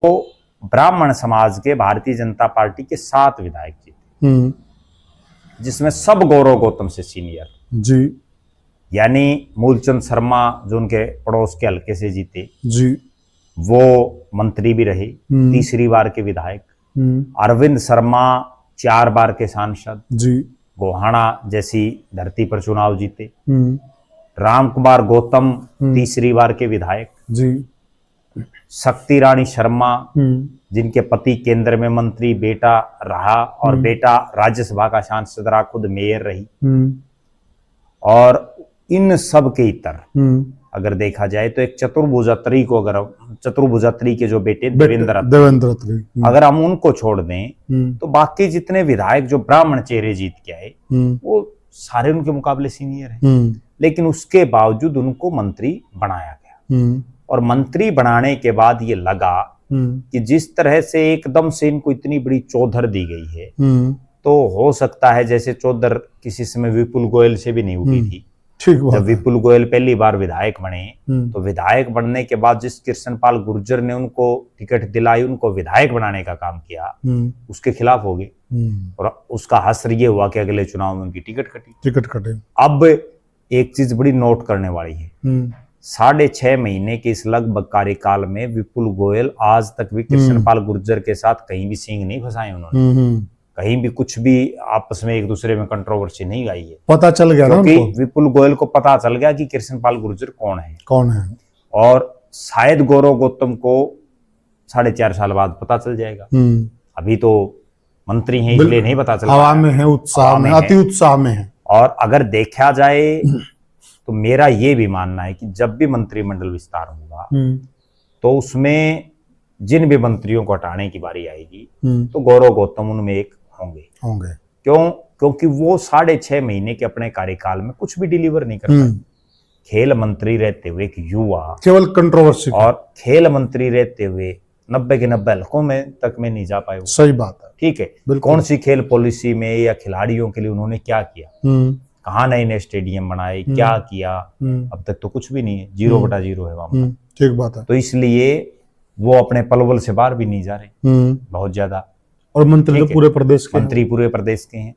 तो ब्राह्मण समाज के भारतीय जनता पार्टी के 7 विधायक जीते, जिसमें सब गौरव गौतम से सीनियर जी, यानी मूलचंद शर्मा जो उनके पड़ोस के हल्के से जीते जी, वो मंत्री भी रहे, तीसरी बार के विधायक। अरविंद शर्मा 4 बार के सांसद, जी, गोहाना जैसी धरती पर चुनाव जीते। राम कुमार गौतम तीसरी बार के विधायक, जी, शक्ति रानी शर्मा जिनके पति केंद्र में मंत्री, बेटा रहा और बेटा राज्यसभा का सांसद रहा, खुद मेयर रही। और इन सब के इतर अगर देखा जाए तो एक चतुर्भुजात्री को, अगर चतुर्भुजात्री के जो बेटे देवेंद्र अगर हम उनको छोड़ दें तो बाकी जितने विधायक जो ब्राह्मण चेहरे जीत के आए वो सारे उनके मुकाबले सीनियर हैं। लेकिन उसके बावजूद उनको मंत्री बनाया गया, और मंत्री बनाने के बाद ये लगा कि जिस तरह से एकदम से इनको इतनी बड़ी चौधर दी गई है, तो हो सकता है जैसे चौधर किसी समय विपुल गोयल से भी नहीं उठी थी। जब विपुल गोयल पहली बार विधायक बने तो विधायक बनने के बाद जिस कृष्णपाल गुर्जर ने उनको टिकट दिलाई, उनको विधायक बनाने का काम किया, उसके खिलाफ हो गए और उसका हश्र ये हुआ कि अगले चुनाव में उनकी टिकट कटी। अब एक चीज बड़ी नोट करने वाली है, 6.5 महीने के इस लगभग कार्यकाल में विपुल गोयल आज तक भी कृष्णपाल गुर्जर के साथ कहीं भी सींग नहीं फंसाए उन्होंने, कहीं भी कुछ भी आपस में एक दूसरे में कंट्रोवर्सी नहीं आई है। पता चल गया ना उनको, विपुल गोयल को पता चल गया कि कृष्णपाल गुर्जर कौन है। और शायद गौरव गौतम को 4.5 साल बाद पता चल जाएगा। अभी तो मंत्री हैं इसलिए नहीं पता चल, हवा में है, उत्साह में, अति उत्साह में है। और अगर देखा जाए तो मेरा ये भी मानना है कि जब भी मंत्रिमंडल विस्तार होगा तो उसमें जिन भी मंत्रियों को हटाने की बारी आएगी तो गौरव गौतम उनमें एक होंगे। क्योंकि वो 6.5 महीने के अपने कार्यकाल में कुछ भी डिलीवर नहीं कर पाए। खेल मंत्री रहते हुए एक युवा, केवल कंट्रोवर्सी, और खेल मंत्री रहते हुए 90 के 90 हलकों में तक में नहीं जा पाए। सही बात है, ठीक है। कौन सी खेल पॉलिसी में या खिलाड़ियों के लिए उन्होंने क्या किया, कहाँ नए स्टेडियम बनाए, क्या किया, अब तक तो कुछ भी नहीं है, 0/0 है वहां। ठीक बात है। तो इसलिए वो अपने पलवल से बाहर भी नहीं जा रहे बहुत ज्यादा, और मंत्री तो पूरे प्रदेश के हैं।